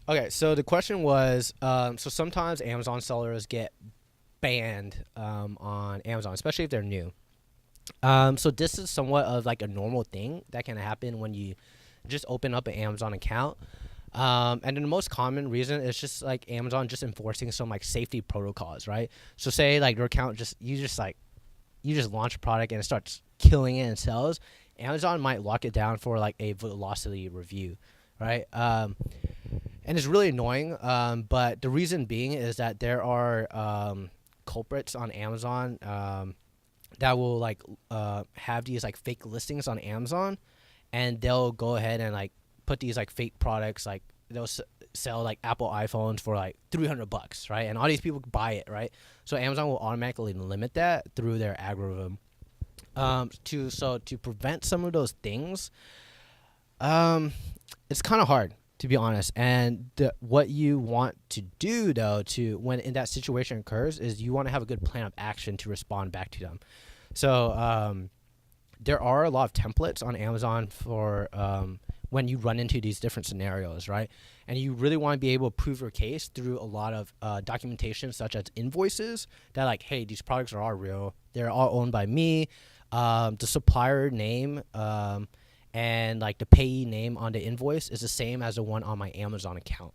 Okay, so the question was, so sometimes Amazon sellers get banned on Amazon, especially if they're new. So this is somewhat of like a normal thing that can happen when you just open up an Amazon account. And then the most common reason is just like Amazon just enforcing some like safety protocols, right? So say like your account you just launch a product and it starts killing it in sales. Amazon might lock it down for like a velocity review, right? And it's really annoying. But the reason being is that there are culprits on Amazon that will like have these like fake listings on Amazon, and they'll go ahead and like put these like fake products like they'll sell like Apple iPhones for like $300, right? And all these people buy it, right? So Amazon will automatically limit that through their algorithm. To prevent some of those things, um, it's kind of hard to be honest. And what you want to do though, to when in that situation occurs, is you want to have a good plan of action to respond back to them. So there are a lot of templates on Amazon for when you run into these different scenarios, right? And you really want to be able to prove your case through a lot of documentation, such as invoices that, like, hey, these products are all real. They're all owned by me. The supplier name and like the payee name on the invoice is the same as the one on my Amazon account,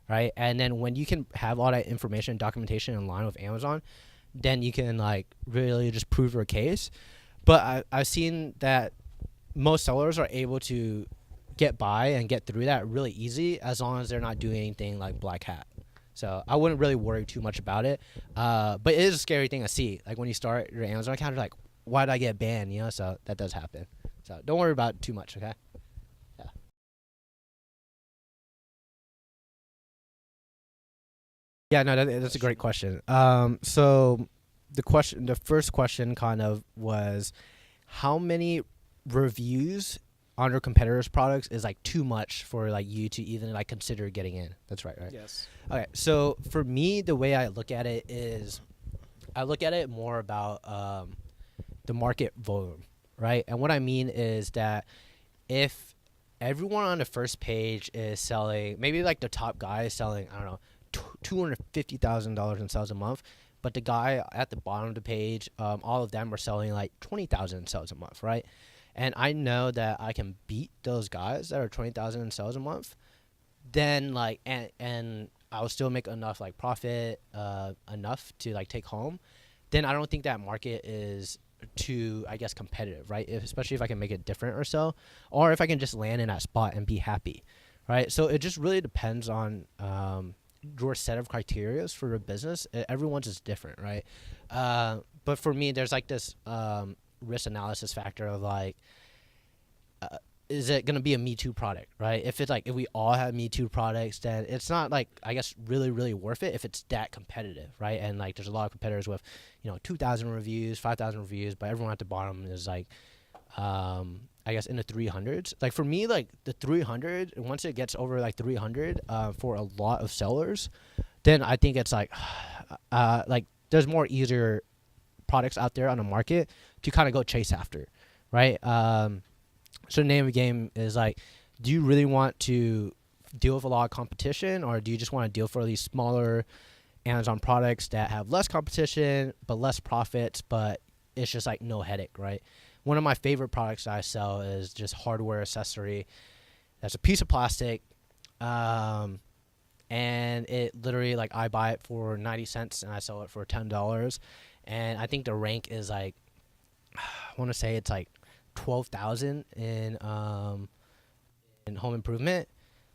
right? And then when you can have all that information and documentation in line with Amazon, then you can like really just prove your case. But I've seen that most sellers are able to get by and get through that really easy as long as they're not doing anything like black hat. So I wouldn't really worry too much about it. But it is a scary thing to see. Like when you start your Amazon account, you're like, why did I get banned? You know, so that does happen. So don't worry about it too much, okay? Yeah. Yeah, no, that's a great question. So the first question kind of was, how many reviews on your competitors' products is like too much for like you to even like consider getting in? That's right, right? Yes. Okay, so for me, the way I look at it is, I look at it more about the market volume, right? And what I mean is that if everyone on the first page is selling, maybe like the top guy is selling, I don't know, $250,000 in sales a month, but the guy at the bottom of the page, all of them are selling like 20,000 in sales a month, right? And I know that I can beat those guys that are 20,000 in sales a month. Then like and I'll still make enough like profit, enough to like take home. Then I don't think that market is too, I guess, competitive, right? Especially if I can make it different or so, or if I can just land in that spot and be happy, right? So it just really depends on your set of criterias for your business. Everyone's is different, right? But for me, there's like this risk analysis factor of like, is it gonna be a Me Too product, right? If it's like if we all have Me Too products, then it's not like, I guess, really worth it if it's that competitive, right? And like there's a lot of competitors with 2,000 reviews, 5,000 reviews, but everyone at the bottom is like I guess in the 300s. Like for me, like the 300, once it gets over like 300 for a lot of sellers, then I think it's like there's more easier products out there on the market to kind of go chase after, right? So the name of the game is like, do you really want to deal with a lot of competition, or do you just want to deal for these smaller Amazon products that have less competition but less profits, but it's just like no headache, right? One of my favorite products that I sell is just hardware accessory. That's a piece of plastic, and it literally, like, I buy it for 90 cents and I sell it for $10. And I think the rank is like, I want to say it's like 12,000 in home improvement,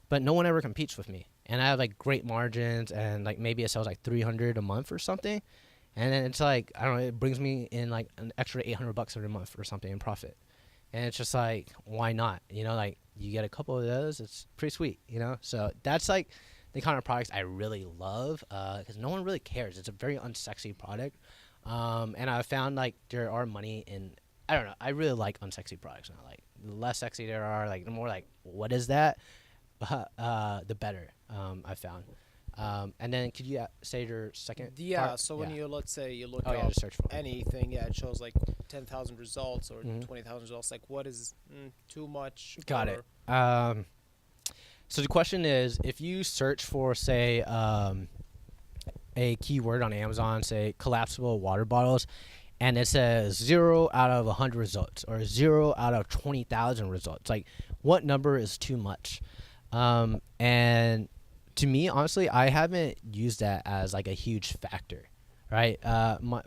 but no one ever competes with me. And I have like great margins, and like maybe it sells like 300 a month or something. And then it's like, I don't know, it brings me in like an extra $800 every month or something in profit. And it's just like, why not? Like you get a couple of those, it's pretty sweet, So that's like the kind of products I really love, because no one really cares. It's a very unsexy product. And I found like there are money in, I don't know, I really like unsexy products now. Like the less sexy there are, like the more like, what is that? The better, I found. And then could you say your second Yeah, part? so when Yeah. you, let's say you look Oh yeah, up just search for it. anything, yeah, it shows like 10,000 results or Mhm. 20,000 results. Like, what is too much? Got it. Or So the question is, if you search for, say, a keyword on Amazon, say collapsible water bottles, and it says 0 out of 100 results or 0 out of 20,000 results, like what number is too much? And to me, honestly, I haven't used that as like a huge factor, right?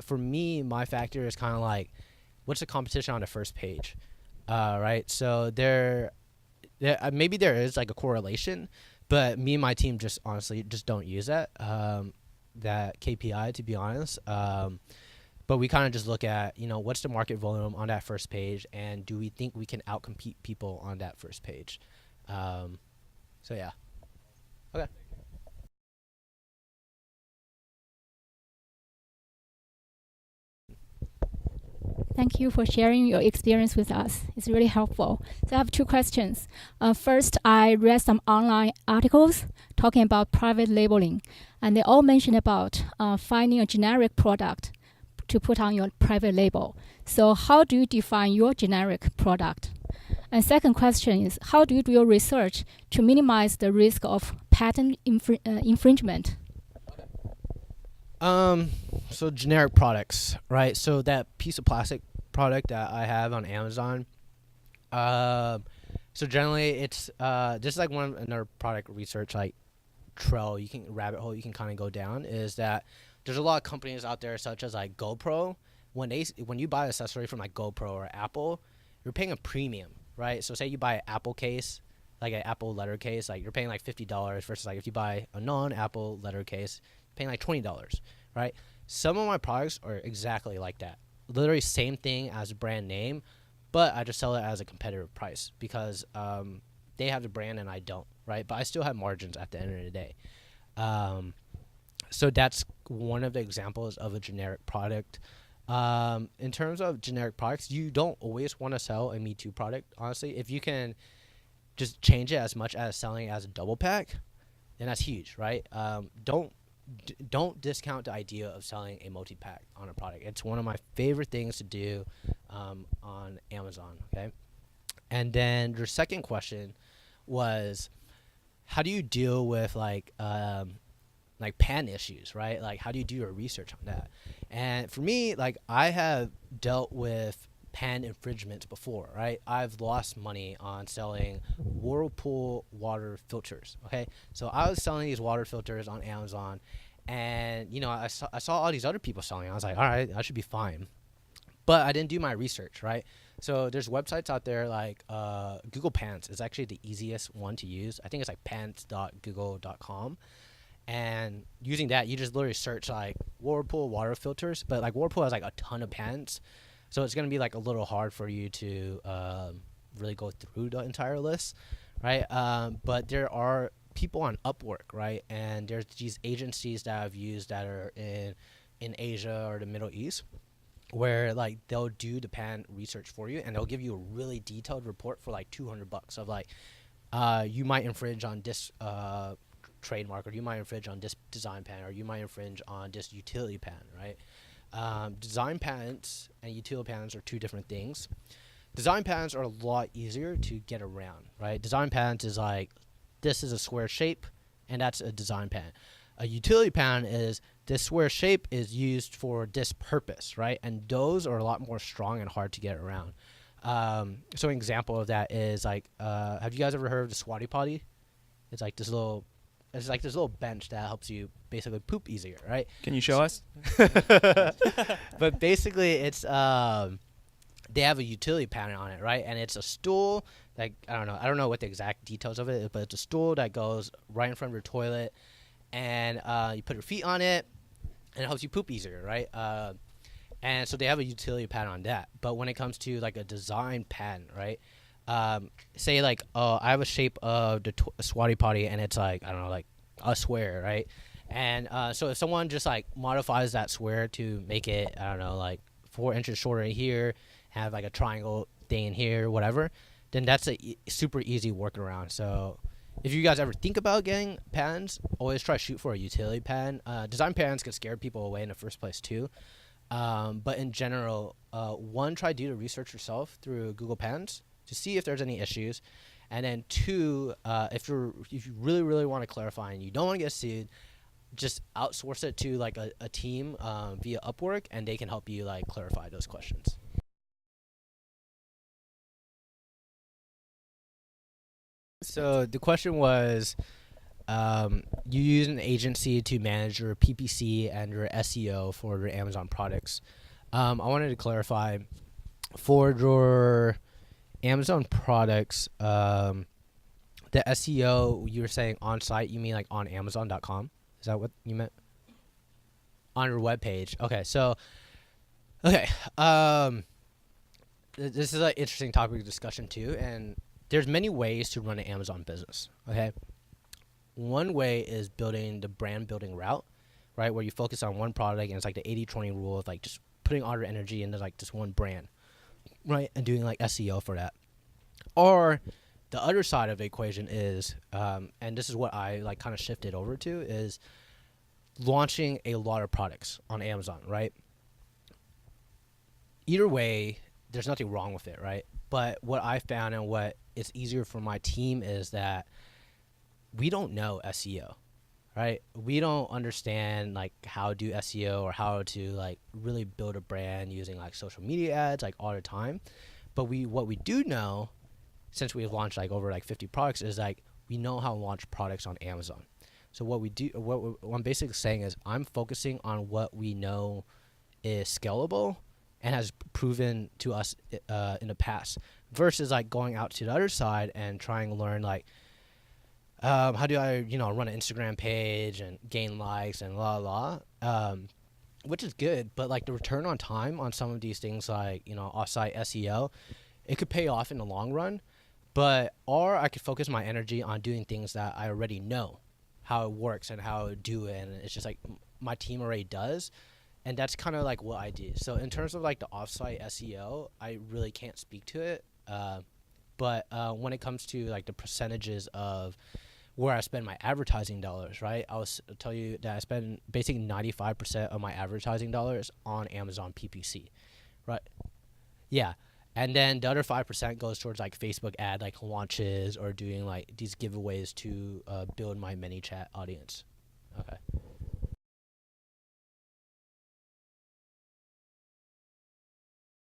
For me, my factor is kind of like, what's the competition on the first page, right? So maybe there is like a correlation, but me and my team just honestly just don't use that KPI, to be honest. But we kind of just look at, what's the market volume on that first page, and do we think we can outcompete people on that first page? So yeah. Okay. Thank you for sharing your experience with us. It's really helpful. So I have two questions. First, I read some online articles talking about private labeling, and they all mention about finding a generic product to put on your private label. So how do you define your generic product? And second question is, how do you do your research to minimize the risk of patent infringement? So generic products, right? So that piece of plastic product that I have on Amazon, so generally it's this is like another product research like rabbit hole you can kind of go down, is that there's a lot of companies out there such as like GoPro. When you buy an accessory from like GoPro or Apple, you're paying a premium, right? So say you buy an Apple case, like an Apple letter case, like you're paying like $50 versus like if you buy a non-Apple letter case, you're paying like $20, right? Some of my products are exactly like that. Literally same thing as a brand name, but I just sell it as a competitive price because they have the brand and I don't, right? But I still have margins at the end of the day. So that's one of the examples of a generic product. In terms of generic products, you don't always want to sell a Me Too product, honestly. If you can just change it as much as selling it as a double pack, then that's huge, right? Don't discount the idea of selling a multi-pack on a product. It's one of my favorite things to do on Amazon, okay? And then your second question was, how do you deal with like pan issues, right? Like how do you do your research on that? And for me, like I have dealt with pan infringements before, right? I've lost money on selling Whirlpool water filters, okay? So I was selling these water filters on Amazon, and I saw all these other people selling. I was like, all right, I should be fine. But I didn't do my research, right? So there's websites out there like Google Pants is actually the easiest one to use. I think it's like pants.google.com. And using that, you just literally search like Whirlpool water filters. But like Whirlpool has like a ton of pants, so it's going to be like a little hard for you to really go through the entire list, right? But there are people on Upwork, right? And there's these agencies that I've used that are in Asia or the Middle East, where like they'll do the pan research for you, and they'll give you a really detailed report for like $200 of like you might infringe on this trademark, or you might infringe on this design patent, or you might infringe on this utility patent, right? Design patents and utility patents are two different things. Design patents are a lot easier to get around, right? Design patents is like, this is a square shape, and that's a design patent. A utility patent is this square shape is used for this purpose, right? And those are a lot more strong and hard to get around. So an example of that is like, have you guys ever heard of the squatty potty? It's like this little bench that helps you basically poop easier, right? Can you show us? But basically, it's they have a utility patent on it, right? And it's a stool. Like I don't know what the exact details of it is, but it's a stool that goes right in front of your toilet, and you put your feet on it, and it helps you poop easier, right? And so they have a utility patent on that. But when it comes to like a design patent, right? Say like, I have a shape of the squatty potty, and it's like, I don't know, like a square, right? And so if someone just like modifies that square to make it, I don't know, like 4 inches shorter here, have like a triangle thing in here, whatever, then that's a super easy workaround. So if you guys ever think about getting patents, always try to shoot for a utility patent. Design patents can scare people away in the first place too. But in general, try to do the research yourself through Google Patents to see if there's any issues. And then 2, if you really want to clarify and you don't want to get sued, just outsource it to like a team via Upwork, and they can help you like clarify those questions. So the question was, you use an agency to manage your PPC and your SEO for your Amazon products. I wanted to clarify for your Amazon products, the SEO you were saying on site, you mean like on Amazon.com? Is that what you meant? On your webpage. Okay, so this is an interesting topic of discussion too, and there's many ways to run an Amazon business. Okay, one way is building the brand building route, right, where you focus on one product, and it's like the 80-20 rule of like just putting all your energy into like just one brand, right, and doing like SEO for that. Or the other side of the equation is, and this is what I like kind of shifted over to, is launching a lot of products on Amazon, right? Either way, there's nothing wrong with it, right? But what I found and what it's easier for my team is that we don't know SEO, right? We don't understand like how to do SEO or how to like really build a brand using like social media ads like all the time. But what we do know, since we've launched like over like 50 products, is like we know how to launch products on Amazon. So what I'm basically saying is I'm focusing on what we know is scalable and has proven to us in the past, versus like going out to the other side and trying to learn like how do I run an Instagram page and gain likes and which is good, but like the return on time on some of these things like offsite SEO, it could pay off in the long run, or I could focus my energy on doing things that I already know how it works and how to do it, and it's just like my team already does, and that's kind of like what I do. So in terms of like the offsite SEO, I really can't speak to it, but when it comes to like the percentages of where I spend my advertising dollars, right, I'll tell you that I spend basically 95% of my advertising dollars on Amazon PPC, right? Yeah. And then the other 5% goes towards like Facebook ad like launches or doing like these giveaways to build my ManyChat audience. Okay.